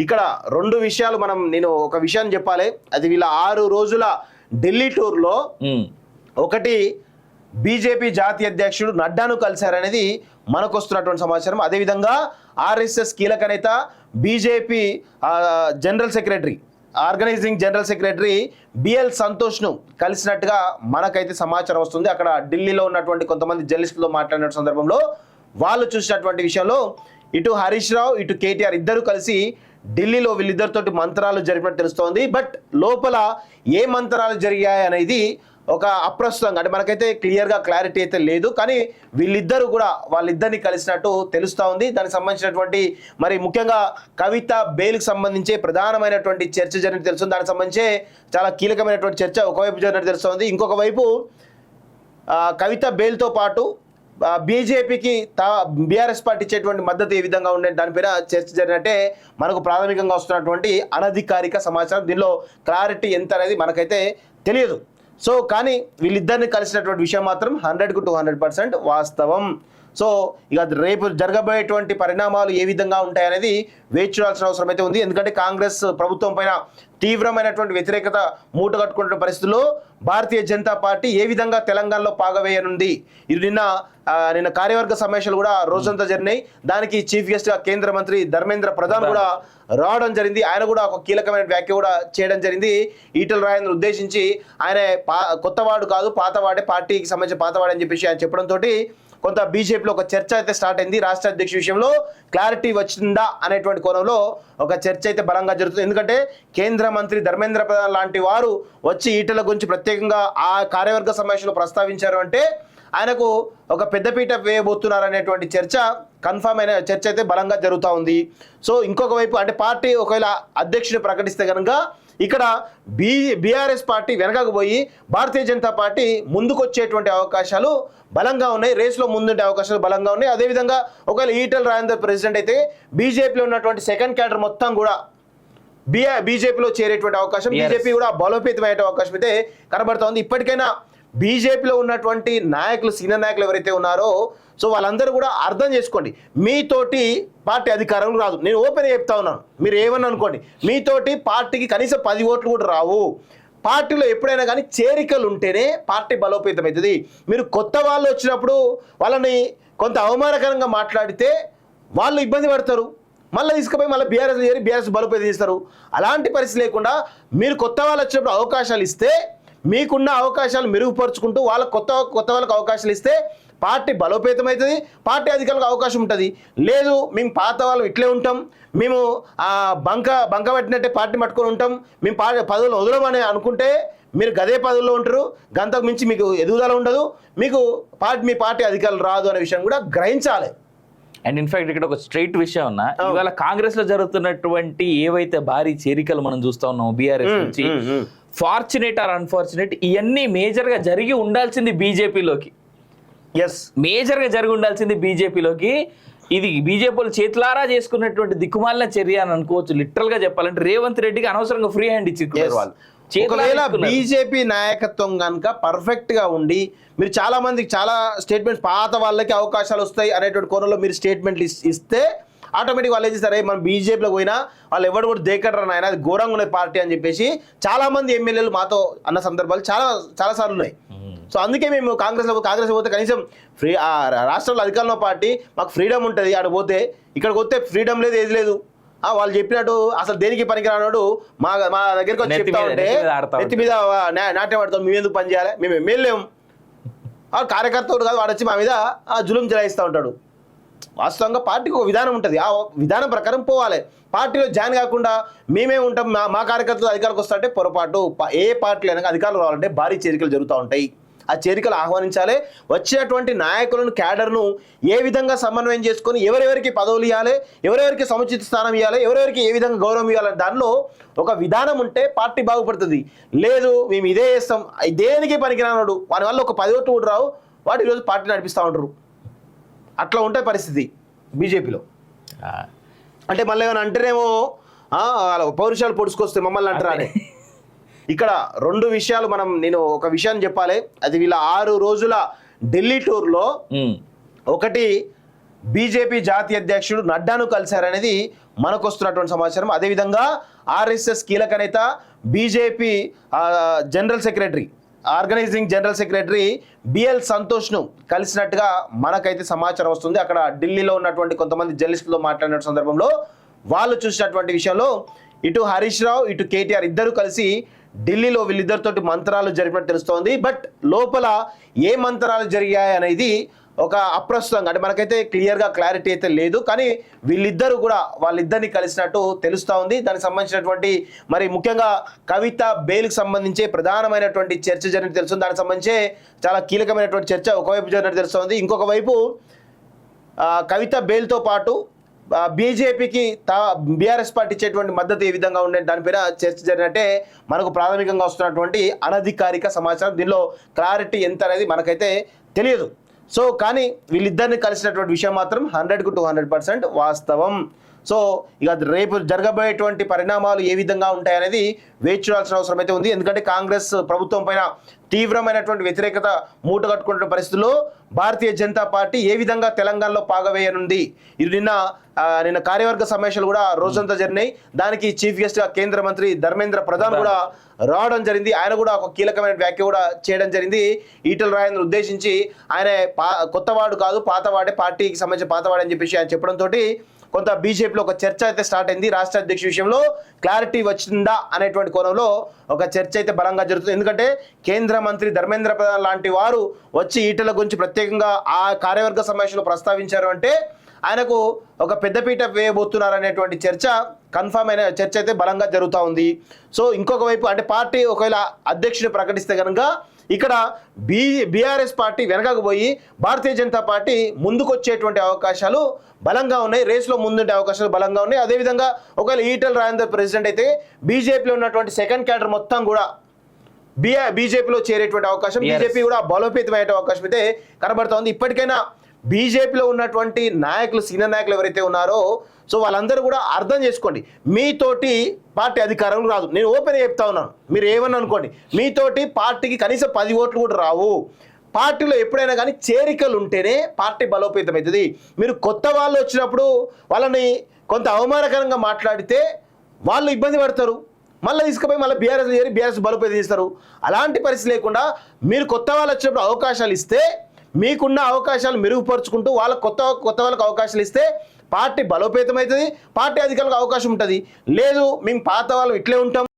ఇక్కడ రెండు విషయాలు నేను ఒక విషయాన్ని చెప్పాలి. అది వీళ్ళ 6 రోజుల ఢిల్లీ టూర్లో ఒకటి బీజేపీ జాతీయ అధ్యక్షుడు నడ్డాను కలిశారనేది మనకు వస్తున్నటువంటి సమాచారం. అదేవిధంగా ఆర్ఎస్ఎస్ కీలక నేత BJP general secretary organising general secretary B L సంతోష్ను కలిసినట్టుగా మనకైతే సమాచారం వస్తుంది. అక్కడ ఢిల్లీలో ఉన్నటువంటి కొంతమంది జర్నలిస్టులతో మాట్లాడిన సందర్భంలో వాళ్ళు చూసినటువంటి విషయంలో ఇటు హరీష్ రావు ఇటు కేటీఆర్ ఇద్దరు కలిసి ఢిల్లీలో వీళ్ళిద్దరితోటి మంత్రాలు జరిపినట్టు తెలుస్తోంది. బట్ లోపల ఏ మంత్రాలు జరిగాయి అనేది ఒక అప్రస్తుతంగా అంటే మనకైతే క్లియర్గా క్లారిటీ అయితే లేదు. కానీ వీళ్ళిద్దరూ కూడా వాళ్ళిద్దరిని కలిసినట్టు తెలుస్తూ ఉంది. దానికి సంబంధించినటువంటి మరి ముఖ్యంగా కవిత బెయిల్కి సంబంధించి ప్రధానమైనటువంటి చర్చ జరిగినట్టు తెలుస్తుంది. దానికి సంబంధించి చాలా కీలకమైనటువంటి చర్చ ఒకవైపు జరిగినట్టు తెలుస్తోంది. ఇంకొక వైపు కవిత బెయిల్తో పాటు బీజేపీకి బీఆర్ఎస్ పార్టీ ఇచ్చేటువంటి మద్దతు ఏ విధంగా ఉండే దానిపైన చర్చ జరిగినట్టే మనకు ప్రాథమికంగా వస్తున్నటువంటి అనధికారిక సమాచారం. దీనిలో క్లారిటీ ఎంత అనేది మనకైతే తెలియదు. సో కానీ వీళ్ళిద్దరిని కలిసినటువంటి విషయం మాత్రం 100కు 200% వాస్తవం. సో ఇక రేపు జరగబోయేటువంటి పరిణామాలు ఏ విధంగా ఉంటాయనేది వేచి చూడాల్సిన అవసరం అయితే ఉంది. ఎందుకంటే కాంగ్రెస్ ప్రభుత్వం పైన తీవ్రమైనటువంటి వ్యతిరేకత మూటగట్టుకున్న పరిస్థితుల్లో భారతీయ జనతా పార్టీ ఏ విధంగా తెలంగాణలో పాగవేయనుంది. ఇది నిన్న కార్యవర్గ సమావేశాలు కూడా రోజంతా జరిగినాయి. దానికి చీఫ్ గెస్ట్గా కేంద్ర మంత్రి ధర్మేంద్ర ప్రధాన్ కూడా రావడం జరిగింది. ఆయన కూడా ఒక కీలకమైన వ్యాఖ్య కూడా చేయడం జరిగింది. ఈటల రాజేంద్ర ఉద్దేశించి ఆయన కొత్తవాడు కాదు పాతవాడే, పార్టీకి సంబంధించిన పాతవాడే అని చెప్పేసి ఆయన చెప్పడంతో కొంత బీజేపీలో ఒక చర్చ అయితే స్టార్ట్ అయింది. రాష్ట్ర అధ్యక్ష విషయంలో క్లారిటీ వచ్చిందా అనేటువంటి కోణంలో ఒక చర్చ అయితే బలంగా జరుగుతుంది. ఎందుకంటే కేంద్ర మంత్రి ధర్మేంద్ర ప్రధాన్ లాంటి వారు వచ్చి ఈటల గురించి ప్రత్యేకంగా ఆ కార్యవర్గ సమావేశంలో ప్రస్తావించారు అంటే ఆయనకు ఒక పెద్దపీట వేయబోతున్నారు అనేటువంటి చర్చ కన్ఫర్మ్ అయిన చర్చ అయితే బలంగా జరుగుతూ ఉంది. సో ఇంకొక వైపు అంటే పార్టీ ఒకవేళ అధ్యక్షుడిని ప్రకటిస్తే కనుక ఇక్కడ బీఆర్ఎస్ పార్టీ వెనకకు పోయి భారతీయ జనతా పార్టీ ముందుకు వచ్చేటువంటి అవకాశాలు బలంగా ఉన్నాయి. రేస్లో ముందుండే అవకాశాలు బలంగా ఉన్నాయి. అదేవిధంగా ఒకవేళ ఈటల రాజేందర్ ప్రెసిడెంట్ అయితే బీజేపీలో ఉన్నటువంటి సెకండ్ క్యాడర్ మొత్తం కూడా బీజేపీలో చేరేటువంటి అవకాశం, బీజేపీ కూడా బలోపేతమయ్యే అవకాశం అయితే కనబడుతోంది. ఇప్పటికైనా బీజేపీలో ఉన్నటువంటి నాయకులు సీనియర్ నాయకులు ఎవరైతే ఉన్నారో సో వాళ్ళందరూ కూడా అర్థం చేసుకోండి, మీతోటి పార్టీ అధికారం రాదు. నేను ఓపెన్గా చెప్తా ఉన్నాను, మీరు ఏమని అనుకోండి, మీతోటి పార్టీకి కనీసం 10 ఓట్లు కూడా రావు. పార్టీలో ఎప్పుడైనా కానీ చేరికలు ఉంటేనే పార్టీ బలోపేతం అవుతుంది. మీరు కొత్త వాళ్ళు వచ్చినప్పుడు వాళ్ళని కొంత అవమానకరంగా మాట్లాడితే వాళ్ళు ఇబ్బంది పడతారు, మళ్ళీ తీసుకుపోయి మళ్ళీ బీఆర్ఎస్ చేరి బీఆర్ఎస్ బలోపేతం చేస్తారు. అలాంటి పరిస్థితి లేకుండా మీరు కొత్త వాళ్ళు వచ్చినప్పుడు అవకాశాలు ఇస్తే మీకున్న అవకాశాలు మెరుగుపరుచుకుంటూ వాళ్ళ కొత్త వాళ్ళకి అవకాశాలు ఇస్తే పార్టీ బలోపేతం అవుతుంది, పార్టీ అధికారులకు అవకాశం ఉంటుంది. లేదు మేము పాత వాళ్ళు ఇట్లే ఉంటాం, మేము బంక పెట్టినట్టే పార్టీ పట్టుకొని ఉంటాం, మేము పదవులు వదలమని అనుకుంటే మీరు గదే పదవుల్లో ఉంటారు, గంతకు మించి మీకు ఎదుగుదల ఉండదు, మీకు మీ పార్టీ అధికారులు రాదు అనే విషయం కూడా గ్రహించాలి. అండ్ ఇన్ఫాక్ట్ ఇక్కడ ఒక స్ట్రైట్ విషయం ఉన్నా, ఇవాళ కాంగ్రెస్ లో జరుగుతున్నటువంటి ఏవైతే భారీ చేరికలు మనం చూస్తా ఉన్నాం బీఆర్ఎస్ నుంచి, ఫార్చునేట్ ఆర్ అన్ఫార్చునేట్ ఇవన్నీ మేజర్ గా జరిగి ఉండాల్సింది బీజేపీలోకి. మేజర్ గా జరిగి ఉండాల్సింది బీజేపీలోకి. ఇది బీజేపీ చేతులారా చేసుకున్నటువంటి దిక్కుమాలిన చర్య అని అనుకోవచ్చు. లిటరల్ గా చెప్పాలంటే రేవంత్ రెడ్డికి అనవసరంగా ఫ్రీ హ్యాండ్ ఇచ్చారు వాళ్ళు. ఒకవేళ బీజేపీ నాయకత్వం కనుక పర్ఫెక్ట్ గా ఉండి మీరు చాలా మందికి చాలా స్టేట్మెంట్స్ పాత వాళ్ళకి అవకాశాలు వస్తాయి అనేటువంటి కోణంలో మీరు స్టేట్మెంట్లు ఇస్తే ఆటోమేటిక్ వాళ్ళు ఏం చేస్తారు, మనం బీజేపీలో పోయినా వాళ్ళు ఎవరు కూడా దేకడరని ఆయన అది ఘోరంగా ఉన్న పార్టీ అని చెప్పేసి చాలా మంది ఎమ్మెల్యేలు మాతో అన్న సందర్భాలు చాలా సార్లు ఉన్నాయి. సో అందుకే మేము కాంగ్రెస్ పోతే కనీసం రాష్ట్రంలో అధికారంలో పార్టీ మాకు ఫ్రీడమ్ ఉంటుంది, ఆడ పోతే ఇక్కడికి వస్తే ఫ్రీడమ్ లేదు, ఏది లేదు. వాళ్ళు చెప్పినట్టు అసలు దేనికి పనికిరాడు మా దగ్గరికి వచ్చి చెప్తా ఉంటే నెత్తి మీద నాట్యం ఆడతాం, మేము ఎందుకు పని చేయాలి, మేము ఎమ్మెల్యేం, కార్యకర్తలు కాదు, వాడు వచ్చి మా మీద జులుం చెలాయిస్తూ ఉంటాడు. వాస్తవంగా పార్టీకి ఒక విధానం ఉంటుంది, ఆ విధానం ప్రకారం పోవాలి. పార్టీలో జాయిన్ కాకుండా మేమే ఉంటాం మా కార్యకర్తలు అధికారులకు వస్తుంటే పొరపాటు. ఏ పార్టీలో అయినా అధికారులు రావాలంటే భారీ చేరికలు జరుగుతూ ఉంటాయి. ఆ చేరికలు ఆహ్వానించాలి. వచ్చినటువంటి నాయకులను క్యాడర్ను ఏ విధంగా సమన్వయం చేసుకొని ఎవరెవరికి పదవులు ఇవ్వాలి, ఎవరెవరికి సముచిత స్థానం ఇవ్వాలి, ఎవరెవరికి ఏ విధంగా గౌరవం ఇవ్వాలి, దానిలో ఒక విధానం ఉంటే పార్టీ బాగుపడుతుంది. లేదు మేము ఇదే చేస్తాం, దేనికి పనికిరానోడు వాని వల్ల ఒక 10 ఓట్లు కూడా రావు, వాడు ఈరోజు పార్టీ నడిపిస్తూ ఉంటారు. అట్లా ఉంటే పరిస్థితి బీజేపీలో. అంటే మళ్ళీ ఏమైనా అంటేనేమో పౌరుషాలు పొడుచుకొస్తే మమ్మల్ని అంటారా అని. ఇక్కడ రెండు విషయాలు నేను ఒక విషయాన్ని చెప్పాలి. అది వీళ్ళ 6 రోజుల ఢిల్లీ టూర్లో ఒకటి బీజేపీ జాతీయ అధ్యక్షుడు నడ్డాను కలిశారనేది మనకు వస్తున్నటువంటి సమాచారం. అదేవిధంగా ఆర్ఎస్ఎస్ కీలక నేత BJP general secretary organising general secretary B L సంతోష్ను కలిసినట్టుగా మనకైతే సమాచారం వస్తుంది. అక్కడ ఢిల్లీలో ఉన్నటువంటి కొంతమంది జర్నలిస్టులతో మాట్లాడిన సందర్భంలో వాళ్ళు చూసినటువంటి విషయంలో ఇటు హరీష్ రావు ఇటు కేటీఆర్ ఇద్దరు కలిసి ఢిల్లీలో వీళ్ళిద్దరితోటి మంత్రాలు జరిపినట్టు తెలుస్తోంది. బట్ లోపల ఏ మంత్రాలు జరిగాయి అనేది ఒక అప్రస్తుతంగా అంటే మనకైతే క్లియర్గా క్లారిటీ అయితే లేదు. కానీ వీళ్ళిద్దరూ కూడా వాళ్ళిద్దరిని కలిసినట్టు తెలుస్తూ ఉంది. దానికి సంబంధించినటువంటి మరి ముఖ్యంగా కవిత బెయిల్కి సంబంధించి ప్రధానమైనటువంటి చర్చ జరిగినట్టు తెలుస్తుంది. దానికి సంబంధించి చాలా కీలకమైనటువంటి చర్చ ఒకవైపు జరిగినట్టు తెలుస్తోంది. ఇంకొక వైపు కవిత బెయిల్తో పాటు బీజేపీకి బీఆర్ఎస్ పార్టీ ఇచ్చేటువంటి మద్దతు ఏ విధంగా ఉండే దానిపైన చర్చ జరిగినట్టే మనకు ప్రాథమికంగా వస్తున్నటువంటి అనధికారిక సమాచారం. దీనిలో క్లారిటీ ఎంత అనేది మనకైతే తెలియదు. సో కానీ వీళ్ళిద్దరిని కలిసినటువంటి విషయం మాత్రం 100కు 200% వాస్తవం. సో ఇక రేపు జరగబోయేటువంటి పరిణామాలు ఏ విధంగా ఉంటాయనేది వేచి చూడాల్సిన అవసరం అయితే ఉంది. ఎందుకంటే కాంగ్రెస్ ప్రభుత్వం పైన తీవ్రమైనటువంటి వ్యతిరేకత మూటగట్టుకున్న పరిస్థితుల్లో భారతీయ జనతా పార్టీ ఏ విధంగా తెలంగాణలో పాగవేయనుంది. ఇది నిన్న కార్యవర్గ సమావేశాలు కూడా రోజంతా జరిగినాయి. దానికి చీఫ్ గెస్ట్గా కేంద్ర మంత్రి ధర్మేంద్ర ప్రధాన్ కూడా రావడం జరిగింది. ఆయన కూడా ఒక కీలకమైన వ్యాఖ్య కూడా చేయడం జరిగింది. ఈటల రాజేంద్ర ఉద్దేశించి ఆయన కొత్తవాడు కాదు పాతవాడే, పార్టీకి సంబంధించిన పాతవాడే అని చెప్పేసి ఆయన చెప్పడంతో కొంత బీజేపీలో ఒక చర్చ అయితే స్టార్ట్ అయింది. రాష్ట్ర అధ్యక్ష విషయంలో క్లారిటీ వచ్చిందా అనేటువంటి కోణంలో ఒక చర్చ అయితే బలంగా జరుగుతుంది. ఎందుకంటే కేంద్ర మంత్రి ధర్మేంద్ర ప్రధాన్ లాంటి వారు వచ్చి ఈటల గురించి ప్రత్యేకంగా ఆ కార్యవర్గ సమావేశంలో ప్రస్తావించారు అంటే ఆయనకు ఒక పెద్దపీట వేయబోతున్నారు అనేటువంటి చర్చ కన్ఫామ్ అయిన చర్చ అయితే బలంగా జరుగుతూ ఉంది. సో ఇంకొక వైపు అంటే పార్టీ ఒకవేళ అధ్యక్షుడిని ప్రకటిస్తే కనుక ఇక్కడ బీఆర్ఎస్ పార్టీ వెనకకు పోయి భారతీయ జనతా పార్టీ ముందుకు వచ్చేటువంటి అవకాశాలు బలంగా ఉన్నాయి. రేస్లో ముందుండే అవకాశాలు బలంగా ఉన్నాయి. అదేవిధంగా ఒకవేళ ఈటల రాజేందర్ ప్రెసిడెంట్ అయితే బీజేపీలో ఉన్నటువంటి సెకండ్ క్యాడర్ మొత్తం కూడా బీజేపీలో చేరేటువంటి అవకాశం, బీజేపీ కూడా బలోపేతమయ్యే అవకాశం అయితే కనబడుతోంది. ఇప్పటికైనా బీజేపీలో ఉన్నటువంటి నాయకులు సీనియర్ నాయకులు ఎవరైతే ఉన్నారో సో వాళ్ళందరూ కూడా అర్థం చేసుకోండి, మీతోటి పార్టీ అధికారం రాదు. నేను ఓపెన్గా చెప్తా ఉన్నాను, మీరు ఏమని అనుకోండి, మీతోటి పార్టీకి కనీసం 10 ఓట్లు కూడా రావు. పార్టీలో ఎప్పుడైనా కానీ చేరికలు ఉంటేనే పార్టీ బలోపేతం అవుతుంది. మీరు కొత్త వాళ్ళు వచ్చినప్పుడు వాళ్ళని కొంత అవమానకరంగా మాట్లాడితే వాళ్ళు ఇబ్బంది పడతారు, మళ్ళీ తీసుకుపోయి మళ్ళీ బీఆర్ఎస్ చేరి బీఆర్ఎస్ బలోపేతం చేస్తారు. అలాంటి పరిస్థితి లేకుండా మీరు కొత్త వాళ్ళు వచ్చినప్పుడు అవకాశాలు ఇస్తే మీకున్న అవకాశాలు మెరుగుపరుచుకుంటూ వాళ్ళ కొత్త వాళ్ళకి అవకాశాలు ఇస్తే పార్టీ బలోపేతం అవుతుంది, పార్టీ అధికారులకు అవకాశం ఉంటుంది. లేదు మేము పాత వాళ్ళు ఇట్లే ఉంటాం